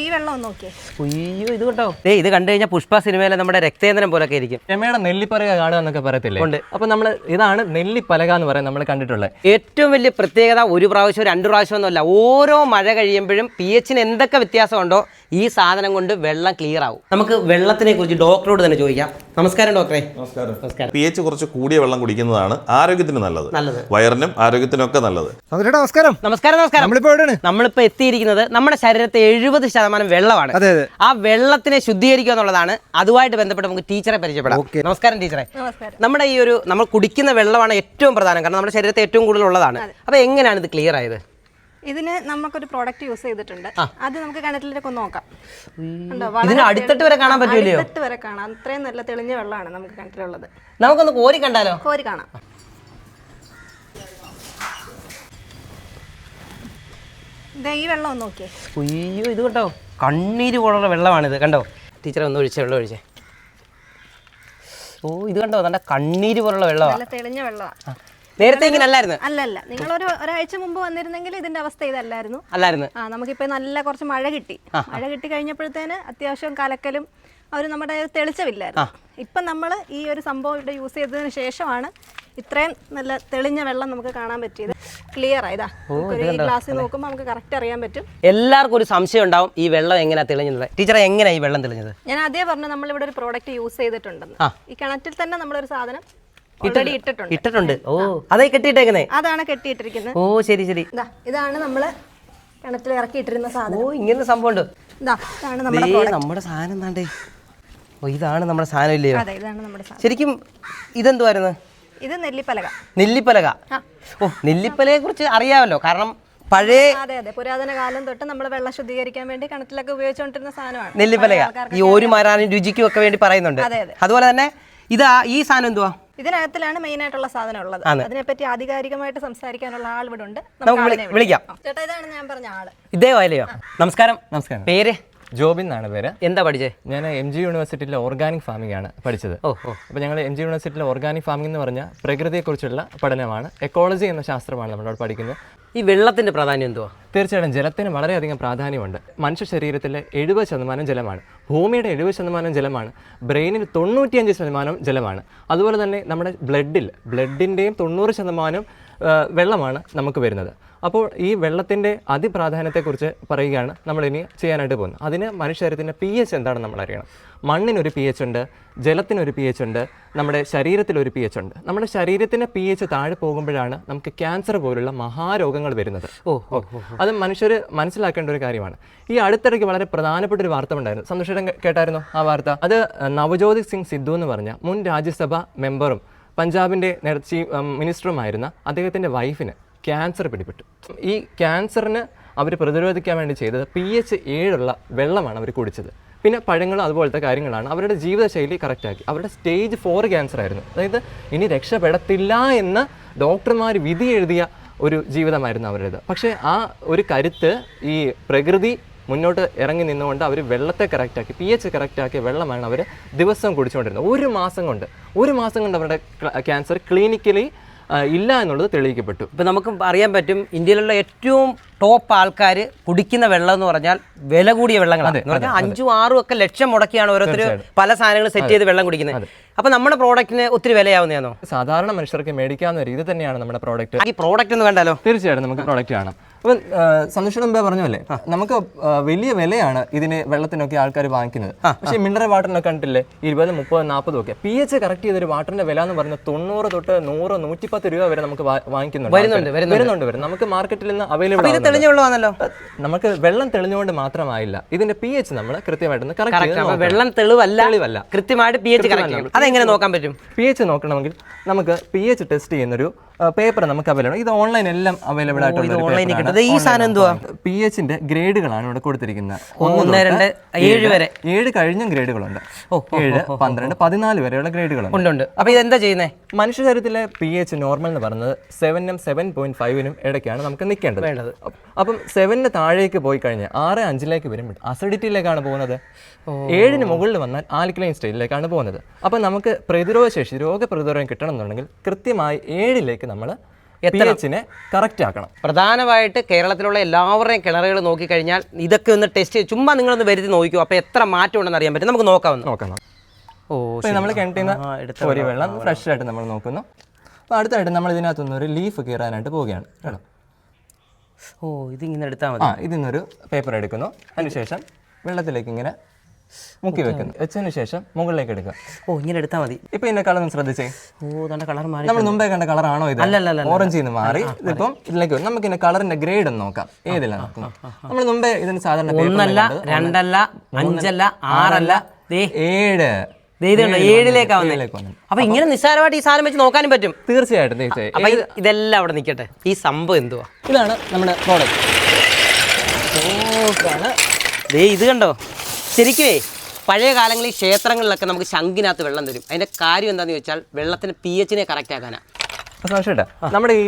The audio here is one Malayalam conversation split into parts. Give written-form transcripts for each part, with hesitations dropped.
ഈ വെള്ളം നോക്കിയേ. അയ്യോ ഇത് കേട്ടോ, ഇത് കണ്ടു കഴിഞ്ഞാൽ പുഷ്പ സിനിമയിലെ നമ്മുടെ രക്തേന്ദ്രൻ പോലൊക്കെ ഇരിക്കും. രമയുടെ നെല്ലിപ്പലക കാണുക എന്നൊക്കെ പറയത്തില്ലേ? ഉണ്ട്. അപ്പൊ നമ്മൾ ഇതാണ് നെല്ലിപ്പലക എന്ന് പറയാൻ നമ്മൾ കണ്ടിട്ടുള്ളത്. ഏറ്റവും വലിയ പ്രത്യേകത ഒരു പ്രാവശ്യം 2 പ്രാവശ്യം ഒന്നുമല്ല, ഓരോ മഴ കഴിയുമ്പോഴും pH എന്തൊക്കെ വ്യത്യാസമുണ്ടോ ഈ സാധനം കൊണ്ട് വെള്ളം ക്ലിയർ ആവും. നമുക്ക് വെള്ളത്തിനെ കുറിച്ച് ഡോക്ടറോട് തന്നെ ചോദിക്കാം. നമസ്കാരം ഡോക്ടറെ. നമസ്കാരം. pH കുറച്ച് കൂടിയ വെള്ളം കുടിക്കുന്നതാണ് ആരോഗ്യത്തിന് നല്ലത്, വയറിനും ആരോഗ്യത്തിനും ഒക്കെ നല്ലത്. നമസ്കാരം. നമസ്കാരം. നമ്മളിപ്പോ എത്തിയിരിക്കുന്നത് നമ്മുടെ ശരീരത്തെ 70% വെള്ളമാണ്. ആ വെള്ളത്തിനെ ശുദ്ധീകരിക്കുക എന്നുള്ളതാണ്. അതുമായിട്ട് ബന്ധപ്പെട്ട് നമുക്ക് ടീച്ചറെ പരിചയപ്പെടാം. നമസ്കാരം ടീച്ചറെ. നമ്മുടെ ഈ നമ്മൾ കുടിക്കുന്ന വെള്ളമാണ് ഏറ്റവും പ്രധാനം, കാരണം നമ്മുടെ ശരീരത്തെ ഏറ്റവും കൂടുതൽ ഉള്ളതാണ്. അപ്പൊ എങ്ങനെയാണ് ഇത് ക്ലിയർ ആയത്? ഇതിന് നമുക്കൊരു പ്രോഡക്റ്റ് യൂസ് ചെയ്തിട്ടുണ്ട്. അത് നമുക്ക് കിണറ്റിലേക്ക് ഒന്ന് നോക്കാം. ഇതിന് അടുത്തിട്ട് വരെ കാണാൻ പറ്റൂലോ? അടുത്തിട്ട് വരെ കാണാം. അത്രയും നല്ല തെളിഞ്ഞ വെള്ളമാണ് നമുക്ക് കിണറ്റിലുള്ളത്. നമുക്കൊന്ന് കോരി കണ്ടാലോ? കോരി കാണാം. ഈ വെള്ളം ഒന്ന് നോക്കിയേ. അയ്യോ ഇത് കേട്ടോ, കണ്ണീര് പോലുള്ള വെള്ളമാണിത്. കണ്ടോ ടീച്ചറെ, ഒന്ന് ഒഴിച്ചേ, വെള്ളം ഒഴിച്ചേ. ഓ ഇത് കണ്ടോ, നല്ല കണ്ണീര് പോലുള്ള വെള്ളമാണ്, തെളിഞ്ഞ വെള്ളമാണ്. നേരത്തെ ഇങ്ങനെ അല്ലായിരുന്നു? അല്ലല്ല, നിങ്ങൾ ഒരാഴ്ച മുമ്പ് വന്നിരുന്നെങ്കിൽ ഇതിന്റെ അവസ്ഥ ഇതല്ലായിരുന്നു. നമുക്കിപ്പോ നല്ല കുറച്ച് മഴ കിട്ടി. മഴ കിട്ടി കഴിഞ്ഞപ്പോഴത്തേന് അത്യാവശ്യം കലക്കലും നമ്മുടെ തെളിച്ചമില്ലായിരുന്നു. ഇപ്പൊ നമ്മൾ ഈ ഒരു സംഭവം ഇവിടെ യൂസ് ചെയ്തതിന് ശേഷമാണ് ഇത്രയും നല്ല തെളിഞ്ഞ വെള്ളം നമുക്ക് കാണാൻ പറ്റിയത്. ക്ലിയർ ആയതാ, ഈ ഗ്ലാസ്സിൽ നോക്കുമ്പോൾ നമുക്ക് കറക്റ്റ് അറിയാൻ പറ്റും. എല്ലാവർക്കും ഒരു സംശയം ഉണ്ടാവും, ഈ വെള്ളം എങ്ങനെയാ തെളിഞ്ഞത്? ടീച്ചറെ, എങ്ങനെയാ ഈ വെള്ളം തെളിഞ്ഞത്? ഞാൻ ആദ്യം പറഞ്ഞു, നമ്മളിവിടെ ഒരു പ്രോഡക്റ്റ് യൂസ് ചെയ്തിട്ടുണ്ടെന്ന്. ഈ കിണറ്റിൽ തന്നെ നമ്മളൊരു സാധനം ഇട്ടിട്ടുണ്ട്. ഓ അതേ കെട്ടിയിട്ടേക്കുന്നേ? അതാണ് കെട്ടിയിട്ടിരിക്കുന്നത്. ഓ ശരി ശരി. ഇതാണ് നമ്മള് കിണറ്റിൽ ഇറക്കിയിട്ടിരുന്ന സാധനം. ഓ ഇങ്ങനെ സംഭവം ഉണ്ട്. നമ്മുടെ സാധനം എന്താണ്ടേ? ഓ ഇതാണ് നമ്മുടെ സാധനം ഇല്ലയോ? ശരിക്കും ഇതെന്തുവായിരുന്നു? ഇത് നെല്ലിപ്പലക. നെല്ലിപ്പലക. ഓ നെല്ലിപ്പലയെ കുറിച്ച് അറിയാമല്ലോ, കാരണം പഴയ പുരാതന കാലം തൊട്ട് നമ്മൾ വെള്ളം ശുദ്ധീകരിക്കാൻ വേണ്ടി കിണറ്റിലൊക്കെ ഉപയോഗിച്ചുകൊണ്ടിരുന്ന സാധനമാണ് നെല്ലിപ്പലക. ഈ ഒരു മരാനും രുചിക്കും ഒക്കെ വേണ്ടി പറയുന്നുണ്ട്. അതുപോലെ തന്നെ ഈ സാധനം എന്തുവാ? ഇതിനകത്തിലാണ് മെയിൻ ആയിട്ടുള്ള സാധനം ഉള്ളത്. അതിനെപ്പറ്റി ആധികാരികമായിട്ട് സംസാരിക്കാനുള്ള ആൾ ഇവിടെ ഉണ്ട്. വിളിക്കാം. ചേട്ടാ, ഇതാണ് ഞാൻ പറഞ്ഞ ആള്. ഇതേപോലെയോ? നമസ്കാരം. നമസ്കാരം. പേര്? ജോബിൻ എന്നാണ് പേര്. എന്താ പഠിച്ചേ? ഞാൻ MG യൂണിവേഴ്സിറ്റിയിലെ ഓർഗാനിക് ഫാമിംഗ് ആണ് പഠിച്ചത്. അപ്പോൾ ഞങ്ങൾ MG യൂണിവേഴ്സിറ്റിയിലെ ഓർഗാനിക് ഫാമിംഗ് എന്ന് പറഞ്ഞാൽ പ്രകൃതിയെക്കുറിച്ചുള്ള പഠനമാണ്. എക്കോളജി എന്ന ശാസ്ത്രമാണ് നമ്മളോട് പഠിക്കുന്നത്. ഈ വെള്ളത്തിന്റെ പ്രാധാന്യം എന്തുവാ? തീർച്ചയായിട്ടും ജലത്തിന് വളരെയധികം പ്രാധാന്യമുണ്ട്. മനുഷ്യ ശരീരത്തിലെ 70% ജലമാണ്, ഭൂമിയുടെ 70% ജലമാണ്, ബ്രെയിനിൽ 95% ജലമാണ്. അതുപോലെ തന്നെ നമ്മുടെ ബ്ലഡിൻ്റെയും 90% വെള്ളമാണ് നമുക്ക് വരുന്നത്. അപ്പോൾ ഈ വെള്ളത്തിൻ്റെ അതിപ്രാധാന്യത്തെക്കുറിച്ച് പറയുകയാണ് നമ്മളിനി ചെയ്യാനായിട്ട് പോകുന്നത്. അതിന് മനുഷ്യശരീരത്തിൻ്റെ pH എന്താണെന്ന് നമ്മൾ അറിയണം. മണ്ണിനൊരു pH ഉണ്ട്, ജലത്തിനൊരു pH ഉണ്ട്, നമ്മുടെ ശരീരത്തിലൊരു pH ഉണ്ട്. നമ്മുടെ ശരീരത്തിൻ്റെ pH താഴെ പോകുമ്പോഴാണ് നമുക്ക് ക്യാൻസർ പോലുള്ള മഹാരോഗങ്ങൾ വരുന്നത്. അത് മനുഷ്യർ മനസ്സിലാക്കേണ്ട ഒരു കാര്യമാണ്. ഈ അടുത്തിടയ്ക്ക് വളരെ പ്രധാനപ്പെട്ട ഒരു വാർത്ത ഉണ്ടായിരുന്നു. സന്തോഷം കേട്ടായിരുന്നോ ആ വാർത്ത? അത് നവജ്യോതി സിംഗ് സിദ്ധു എന്ന് പറഞ്ഞ മുൻ രാജ്യസഭ മെമ്പറും പഞ്ചാബിൻ്റെ മിനിസ്റ്ററുമായിരുന്ന അദ്ദേഹത്തിൻ്റെ വൈഫിന് ക്യാൻസർ പിടിപെട്ടു. ഈ ക്യാൻസറിന് അവർ പ്രതിരോധിക്കാൻ വേണ്ടി ചെയ്തത് pH 7 വെള്ളമാണ് അവർ കുടിച്ചത്. പിന്നെ പഴങ്ങളും അതുപോലത്തെ കാര്യങ്ങളാണ്. അവരുടെ ജീവിതശൈലി കറക്റ്റാക്കി. അവരുടെ സ്റ്റേജ് 4 ക്യാൻസർ ആയിരുന്നു. അതായത് ഇനി രക്ഷപ്പെടത്തില്ല എന്ന് ഡോക്ടർമാർ വിധി എഴുതിയ ഒരു ജീവിതമായിരുന്നു അവരുടേത്. പക്ഷേ ആ ഒരു കരുത്ത് ഈ പ്രകൃതി മുന്നോട്ട് ഇറങ്ങി നിന്നുകൊണ്ട് അവർ വെള്ളത്തെ കറക്റ്റാക്കി, pH കറക്റ്റാക്കിയ വെള്ളമാണ് അവർ ദിവസം കുടിച്ചുകൊണ്ടിരുന്നത്. ഒരു മാസം കൊണ്ട് അവരുടെ ക്യാൻസർ ക്ലിനിക്കലി ഇല്ല എന്നുള്ളത് തെളിയിക്കപ്പെട്ടു. ഇപ്പം നമുക്ക് അറിയാൻ പറ്റും, ഇന്ത്യയിലുള്ള ഏറ്റവും ടോപ്പ് ആൾക്കാർ കുടിക്കുന്ന വെള്ളം എന്ന് പറഞ്ഞാൽ വില കൂടിയ വെള്ളങ്ങളാണ്. 5-6 ഒക്കെ ലക്ഷം മുടക്കിയാണ് ഓരോരുത്തർ പല സാധനങ്ങൾ സെറ്റ് ചെയ്ത് വെള്ളം കുടിക്കുന്നത്. അപ്പൊ നമ്മുടെ പ്രോഡക്റ്റിന് ഒത്തിരി വിലയാവുന്നതാണോ? സാധാരണ മനുഷ്യർക്ക് മേടിക്കാവുന്ന രീതി തന്നെയാണ് നമ്മുടെ പ്രോഡക്റ്റ്. ഈ പ്രോഡക്റ്റ് ഒന്ന് കണ്ടാലോ? തീർച്ചയായിട്ടും നമുക്ക് പ്രോഡക്റ്റ് കാണാം. അപ്പം സന്തോഷം മുമ്പേ പറഞ്ഞല്ലേ, നമുക്ക് വലിയ വിലയാണ് ഇതിന് വെള്ളത്തിനൊക്കെ ആൾക്കാർ വാങ്ങിക്കുന്നത്. പക്ഷേ മിനറൽ വാട്ടറിനൊക്കെ കണ്ടില്ലേ 20, 30, 40 ഒക്കെ. pH കറക്റ്റ് ചെയ്തൊരു വാട്ടറിന്റെ വില എന്ന് പറഞ്ഞാൽ 90 തൊട്ട് 100, 110 രൂപ വരെ നമുക്ക് വരുന്നുണ്ട്. നമുക്ക് മാർക്കറ്റിൽ നിന്ന് അവൈലബിൾ തെളിഞ്ഞുള്ളതാണല്ലോ. നമുക്ക് വെള്ളം തെളിഞ്ഞുകൊണ്ട് മാത്രമായില്ല, ഇതിന്റെ pH നമ്മൾ കൃത്യമായിട്ടൊന്ന് കറക്റ്റ്. വെള്ളം തെളിവല്ല, കൃത്യമായിട്ട് pH കറക്റ്റ് ചെയ്യണം. അതെങ്ങനെ നോക്കാൻ പറ്റും? pH നോക്കണമെങ്കിൽ നമുക്ക് pH ടെസ്റ്റ് ചെയ്യുന്നൊരു പേപ്പർ നമുക്ക് അവൈലബിൾ. ഇത് ഓൺലൈൻ എല്ലാം അവൈലബിൾ ആയിട്ടുള്ള ഈ സാധനം എന്തുവാ? pHന്റെ ഗ്രേഡുകളാണ് ഇവിടെ കൊടുത്തിരിക്കുന്നത്. 1, 2, 7 വരെ. 7 കഴിഞ്ഞ ഗ്രേഡുകളുണ്ട്. 7, 12, 14 വരെയുള്ള ഗ്രേഡുകളുണ്ട്. അപ്പൊ ഇതെന്താ ചെയ്യുന്നത്? മനുഷ്യ ശരീരത്തിലെ pH നോർമൽ എന്ന് പറയുന്നത് 7-നും 7.5-നും ഇടയ്ക്കാണ് നമുക്ക് നിൽക്കേണ്ടത്. അപ്പം 7-ന് താഴേക്ക് പോയി കഴിഞ്ഞാൽ 6-5 വരുമ്പോൾ അസിഡിറ്റിയിലേക്കാണ് പോകുന്നത്. 7-ന് മുകളിൽ വന്നാൽ ആൽക്കലൈൻ സ്റ്റേറ്റിലേക്കാണ് പോകുന്നത്. അപ്പം നമുക്ക് പ്രതിരോധശേഷി, രോഗപ്രതിരോധം കിട്ടണം എന്നുണ്ടെങ്കിൽ കൃത്യമായി 7-ലേക്ക് നമ്മൾ pH-നെ കറക്റ്റ് ആക്കണം. പ്രധാനമായിട്ട് കേരളത്തിലുള്ള എല്ലാവരുടെയും കിണറുകൾ നോക്കിക്കഴിഞ്ഞാൽ ഇതൊക്കെ ഒന്ന് ടെസ്റ്റ് ചെയ്ത് ചുമ്മാ നിങ്ങളൊന്ന് വരുത്തി നോക്കിക്കോ. അപ്പോൾ എത്ര മാറ്റം ഉണ്ടെന്ന് അറിയാൻ പറ്റും. നമുക്ക് നോക്കാം. ഓ, നമ്മൾ കിണറ്റിൽ നിന്ന് ഒരു വെള്ളം ഫ്രഷ് ആയിട്ട് നമ്മൾ നോക്കുന്നു. അപ്പോൾ അടുത്തായിട്ട് നമ്മൾ ഇതിനകത്തുനിന്ന് ഒരു ലീഫ് കീറാനായിട്ട് പോവുകയാണ്. കേട്ടോ, ഓ ഇതിങ്ങനെ എടുത്താൽ മതി. ഇതിന്നൊരു പേപ്പർ എടുക്കുന്നു. അതിനുശേഷം വെള്ളത്തിലേക്ക് ഇങ്ങനെ മുക്കി വെക്കുന്നു. വെച്ചതിന് ശേഷം മുകളിലേക്ക് എടുക്കുക. ഓ ഇങ്ങനെ എടുത്താൽ മതി. ഇപ്പം ഇതിൻ്റെ കളർ ഒന്ന് ശ്രദ്ധിച്ചേ. ഓ നല്ല കളർ മാറി. നമ്മൾ മുമ്പേ കണ്ട കളറാണോ ഇത്? അല്ലല്ല, ഓറഞ്ചിൽ നിന്ന് മാറി ഇതിപ്പം ഇതിലേക്ക് വരും. നമുക്ക് ഇതിന്റെ കളറിന്റെ ഗ്രേഡ് ഒന്ന് നോക്കാം. ഏതിലാണ് നോക്കുന്നത്? നമ്മൾ മുമ്പേ ഇതിന് സാധാരണ 1 അല്ല 2 അല്ല 5 അല്ല 6 അല്ല 7 7ലേക്ക് വന്നു. അപ്പൊ ഇങ്ങനെ നിസ്സാരമായിട്ട് ഈ സാധനം വെച്ച് നോക്കാനും പറ്റും. തീർച്ചയായിട്ടും. അപ്പൊ ഇതെല്ലാം അവിടെ നിൽക്കട്ടെ. ഈ സംഭവം എന്തുവാ? ഇതാണ് നമ്മുടെ പ്രോഡക്റ്റ്. ഇത് കണ്ടോ, ശരിക്കുവേ പഴയ കാലങ്ങളിൽ ക്ഷേത്രങ്ങളിലൊക്കെ നമുക്ക് ശംഖിനകത്ത് വെള്ളം തരും. അതിന്റെ കാര്യം എന്താണെന്ന് ചോദിച്ചാൽ വെള്ളത്തിന് pH-നെ കറക്റ്റ് ആക്കാനാണ്. നമ്മുടെ ഈ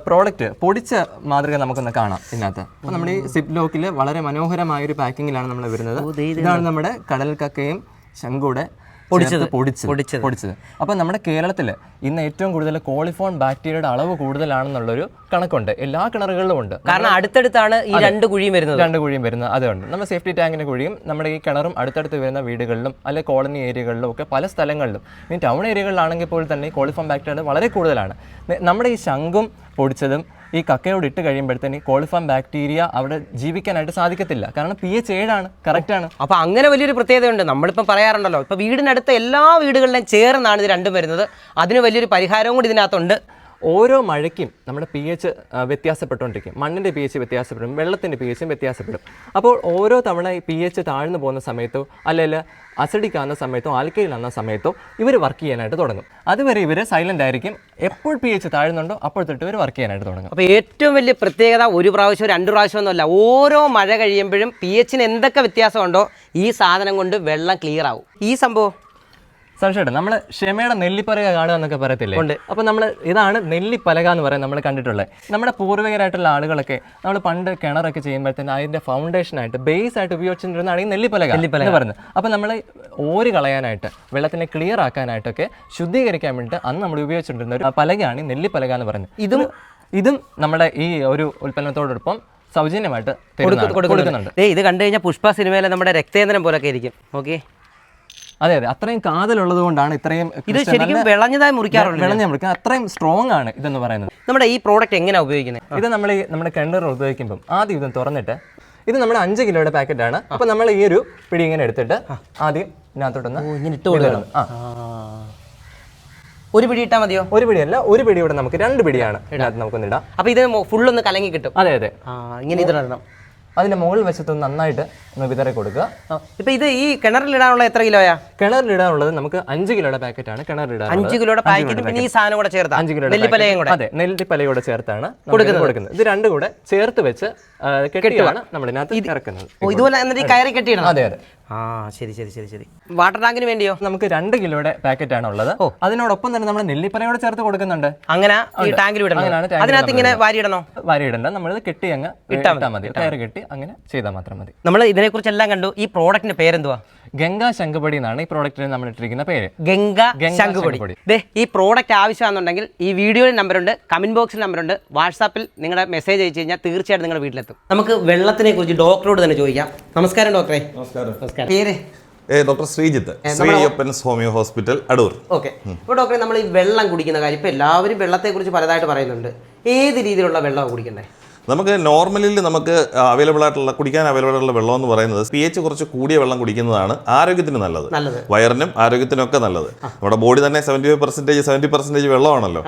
പ്രോഡക്റ്റ് പൊടിച്ച മാതൃക നമുക്കൊന്ന് കാണാം ഇതിനകത്ത്. അപ്പോൾ നമ്മുടെ ഈ സിപ്പ് ലോക്കിൽ വളരെ മനോഹരമായ ഒരു പാക്കിങ്ങിലാണ് നമ്മൾ വരുന്നത്. ഇതാണ് നമ്മുടെ കടൽ കക്കയും ശംഖുടെ പൊടിച്ചത്. അപ്പോൾ നമ്മുടെ കേരളത്തിൽ ഇന്ന് ഏറ്റവും കൂടുതൽ കോളിഫോൺ ബാക്ടീരിയയുടെ അളവ് കൂടുതലാണെന്നുള്ളൊരു കണക്കുണ്ട്. എല്ലാ കിണറുകളിലും ഉണ്ട്. കാരണം അടുത്തടുത്താണ് ഈ രണ്ട് കുഴിയും വരുന്നത്. അതുകൊണ്ട് നമ്മുടെ സേഫ്റ്റി ടാങ്കിന്റെ കുഴിയും നമ്മുടെ ഈ കിണറും അടുത്തടുത്ത് വരുന്ന വീടുകളിലും അല്ലെങ്കിൽ കോളനി ഏരിയകളിലും ഒക്കെ പല സ്ഥലങ്ങളിലും ഇനി ടൗൺ ഏരിയകളിലാണെങ്കിൽ പോലും തന്നെ കോളിഫോം ബാക്ടീരിയ വളരെ കൂടുതലാണ്. നമ്മുടെ ഈ ശംഖും പൊടിച്ചതും ഈ കക്കയോട് ഇട്ട് കഴിയുമ്പോഴത്തേന് കോളിഫോം ബാക്ടീരിയ അവിടെ ജീവിക്കാനായിട്ട് സാധിക്കത്തില്ല. കാരണം pH 7 കറക്റ്റാണ്. അപ്പോൾ അങ്ങനെ വലിയൊരു പ്രത്യേകതയുണ്ട്. നമ്മളിപ്പോൾ പറയാറുണ്ടല്ലോ, ഇപ്പോൾ വീടിനടുത്ത എല്ലാ വീടുകളിലും ചേർന്നാണ് ഇത് രണ്ടും വരുന്നത്. അതിന് വലിയൊരു പരിഹാരവും കൂടി ഇതിനകത്തുണ്ട്. ഓരോ മഴയ്ക്കും നമ്മുടെ pH വ്യത്യാസപ്പെട്ടുകൊണ്ടിരിക്കും. മണ്ണിൻ്റെ pH വ്യത്യാസപ്പെടും, വെള്ളത്തിൻ്റെ pH വ്യത്യാസപ്പെടും. അപ്പോൾ ഓരോ തവണ ഈ pH താഴ്ന്നു പോകുന്ന സമയത്തോ അല്ലെങ്കിൽ അസിഡിക് ആകുന്ന സമയത്തോ ആൽക്കൈൽ ആകുന്ന സമയത്തോ ഇവർ വർക്ക് ചെയ്യാനായിട്ട് തുടങ്ങും. അതുവരെ ഇവർ സൈലൻ്റ് ആയിരിക്കും. എപ്പോൾ pH താഴ്ന്നുണ്ടോ അപ്പോൾ തൊട്ട് ഇവർ വർക്ക് ചെയ്യാനായിട്ട് തുടങ്ങും. അപ്പോൾ ഏറ്റവും വലിയ പ്രത്യേകത ഒരു പ്രാവശ്യം 2 പ്രാവശ്യം ഒന്നുമല്ല, ഓരോ മഴ കഴിയുമ്പോഴും pH-ന് എന്തൊക്കെ വ്യത്യാസമുണ്ടോ ഈ സാധനം കൊണ്ട് വെള്ളം ക്ലിയർ ആവും. ഈ സംഭവം സംശയമുണ്ട്. നമ്മൾ ക്ഷമയുടെ നെല്ലിപ്പലക കാണുക എന്നൊക്കെ പറയത്തില്ലേ? അപ്പോൾ നമ്മൾ ഇതാണ് നെല്ലിപ്പലക എന്ന് പറയുന്നത് നമ്മൾ കണ്ടിട്ടുള്ളത്. നമ്മുടെ പൂർവികരായിട്ടുള്ള ആളുകളൊക്കെ നമ്മൾ പണ്ട് കിണറൊക്കെ ചെയ്യുമ്പോഴത്തേന് അതിൻ്റെ ഫൗണ്ടേഷനായിട്ട് ബേസ് ആയിട്ട് ഉപയോഗിച്ചിരുന്നതാണ് ഈ നെല്ലിപ്പലക എന്ന് പറയുന്നത്. അപ്പോൾ നമ്മൾ ഓര് കളയാനായിട്ട് വെള്ളത്തിനെ ക്ലിയർ ആക്കാനായിട്ടൊക്കെ ശുദ്ധീകരിക്കാൻ വേണ്ടിയിട്ട് അന്ന് നമ്മൾ ഉപയോഗിച്ചിട്ടുണ്ടായിരുന്ന ഒരു പലകയാണ് ഈ നെല്ലിപ്പലക എന്ന് പറയുന്നത്. ഇതും നമ്മുടെ ഈ ഒരു ഉൽപ്പന്നത്തോടൊപ്പം സൗജന്യമായിട്ട് കൊടുക്കുന്നുണ്ട്. ഇത് കണ്ടു കഴിഞ്ഞാൽ പുഷ്പ സിനിമയിലെ നമ്മുടെ രക്തേന്ദ്രം പോലൊക്കെ ഇരിക്കും. ഓക്കെ, അതെ, അത്രയും കാതലുള്ളത് കൊണ്ടാണ് ഇത്രയും ഇത് ശരിക്കും വിളഞ്ഞതായി മുറിക്കാൻ അത്രയും സ്ട്രോങ് ആണ് ഇതെന്ന് പറയുന്നത്. നമ്മുടെ ഈ പ്രോഡക്റ്റ് എങ്ങനെയാണ് ഉപയോഗിക്കുന്നത്? ഇത് നമ്മൾ നമ്മുടെ കിണർ ഉപയോഗിക്കുമ്പോൾ ആദ്യം ഇത് തുറന്നിട്ട്, ഇത് നമ്മുടെ 5 കിലോയുടെ പാക്കറ്റാണ്. അപ്പോൾ നമ്മൾ ഈ ഒരു പിടി ഇങ്ങനെ എടുത്തിട്ട് ആദ്യം ഇതിനകത്തോട്ടൊന്ന് ഒരു പിടി ഇട്ടാൽ മതിയോ? ഒരു പിടിയല്ല, ഒരു പിടിയോടെ നമുക്ക് 2 പിടിയാണ് ഇതിനകത്ത് നമുക്കൊന്ന് ഇടാം. അപ്പോൾ ഇത് ഫുള്ളൊന്ന് കലങ്ങി കിട്ടും. അതെ, ഇങ്ങനെ ഇതിടണം. അതിന്റെ മുകൾ വശത്തൊന്ന് നന്നായിട്ട് ഒന്ന് വിതറി കൊടുക്കുക. ഇപ്പൊ ഇത് ഈ കിണറിലിടാനുള്ള എത്ര കിലോയാ? കിണറിലിടാനുള്ളത് നമുക്ക് 5 കിലോയുടെ പാക്കറ്റാണ് കിണറിലിടാൻ. 5 കിലോയുടെ പാക്കറ്റ് പിന്നെ ഈ സാധനം കൂടെ ചേർത്ത് 5 കിലോയുടെ നെല്ലിപ്പലയും കൂടെ. അതെ, നെല്ലിപ്പലയോടെ ചേർത്താണ് കൊടുക്കുന്നത്. ഇത് രണ്ടും കൂടെ ചേർത്ത് വെച്ച് കെട്ടിയാണ് നമ്മൾ ഇതിനകത്ത് ഇറക്കുന്നത്. ഇതുപോലെ എന്നിട്ട് കയറി കെട്ടിയിടണം. അതെ. ശരി. വാട്ടർ ടാങ്കിന് വേണ്ടിയോ? നമുക്ക് 2 കിലോയുടെ പാക്കറ്റ് ആണ് ഉള്ളത്. അതിനോടൊപ്പം തന്നെ നമ്മൾ നെല്ലിപ്പലയോടെ ചേർത്ത് കൊടുക്കുന്നുണ്ട്. അങ്ങനെ ഈ ടാങ്കിൽ വിടണം. അതിനകത്ത് ഇങ്ങനെ വാരിയിടണ്ട, നമ്മളിത് കെട്ടി അങ്ങ് ഇട്ടാൽ മതി. കയറി കെട്ടി അങ്ങനെ ചെയ്താൽ മാത്രം മതി. നമ്മൾ ഇതിനെക്കുറിച്ച് എല്ലാം കണ്ടു. ഈ പ്രോഡക്റ്റിന്റെ പേരെന്തുവാ? ഗംഗാ ശംഖുപൊടി എന്നാണ് ഈ പ്രോഡക്റ്റിന് നമ്മൾ ഇട്ടിരിക്കുന്ന പേര്. ഗംഗാ ശംഖുപൊടി. ഈ പ്രോഡക്റ്റ് ആവശ്യമാണെന്നുണ്ടെങ്കിൽ ഈ വീഡിയോയിൽ നമ്പറുണ്ട്, കമന്റ് ബോക്സിൽ നമ്പറുണ്ട്, വാട്സാപ്പിൽ നിങ്ങളുടെ മെസ്സേജ് അയച്ചു കഴിഞ്ഞാൽ തീർച്ചയായിട്ടും നിങ്ങളുടെ വീട്ടിലെത്തും. നമുക്ക് വെള്ളത്തിനെ കുറിച്ച് ഡോക്ടറോട് തന്നെ ചോദിക്കാം. നമസ്കാരം ഡോക്ടറെ. നമസ്കാരം. പേര്? Doctor Sreejith, Sree Ayyappan's homoeo hospital, Adoor. Okay. ഇപ്പോൾ ഡോക്ടറെ, നമ്മൾ ഈ വെള്ളം കുടിക്കുന്ന കാര്യം ഇപ്പോൾ എല്ലാവരും വെള്ളത്തെക്കുറിച്ച് പലതായിട്ട് പറയുന്നുണ്ട്. ഏത് രീതിയിലുള്ള വെള്ളമാണ് കുടിക്കേണ്ടത്? നമുക്ക് നോർമലിൽ നമുക്ക് കുടിക്കാൻ അവൈലബിൾ ആയിട്ടുള്ള വെള്ളം എന്ന് പറയുന്നത് pH കുറച്ച് കൂടിയ വെള്ളം കുടിക്കുന്നതാണ് ആരോഗ്യത്തിന് നല്ലത്. വയറിനും ആരോഗ്യത്തിനും ഒക്കെ നല്ലത്. നമ്മുടെ ബോഡി തന്നെ 70% വെള്ളമാണല്ലോ.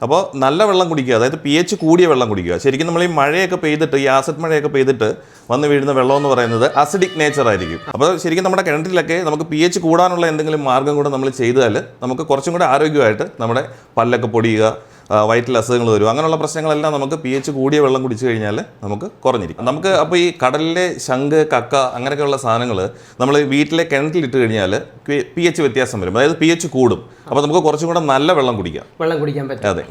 അപ്പോൾ നല്ല വെള്ളം കുടിക്കുക, അതായത് pH കൂടിയ വെള്ളം കുടിക്കുക. ശരിക്കും നമ്മൾ ഈ മഴയൊക്കെ പെയ്തിട്ട്, ഈ ആസിഡ് മഴയൊക്കെ പെയ്തിട്ട് വന്ന് വീഴുന്ന വെള്ളം എന്ന് പറയുന്നത് അസിഡിക് നേച്ചർ ആയിരിക്കും. അപ്പോൾ ശരിക്കും നമ്മുടെ കിണറ്റിലൊക്കെ നമുക്ക് pH കൂടാനുള്ള എന്തെങ്കിലും മാർഗ്ഗം കൂടെ നമ്മൾ ചെയ്താൽ നമുക്ക് കുറച്ചും കൂടെ ആരോഗ്യമായിട്ട് നമ്മുടെ പല്ലൊക്കെ പൊടിയുക, വയറ്റിൽ അസുഖങ്ങൾ വരും, അങ്ങനെയുള്ള പ്രശ്നങ്ങളെല്ലാം നമുക്ക് pH കൂടിയ വെള്ളം കുടിച്ചു കഴിഞ്ഞാൽ നമുക്ക് കുറഞ്ഞിരിക്കും. നമുക്ക് അപ്പോൾ ഈ കടലിലെ ശംഖ്, കക്ക അങ്ങനെയൊക്കെയുള്ള സാധനങ്ങൾ നമ്മൾ വീട്ടിലെ കിണറ്റിലിട്ട് കഴിഞ്ഞാൽ pH വ്യത്യാസം വരും, അതായത് pH കൂടും. അപ്പോൾ നമുക്ക് കുറച്ചും കൂടെ നല്ല വെള്ളം കുടിക്കാൻ പറ്റും. അതെ.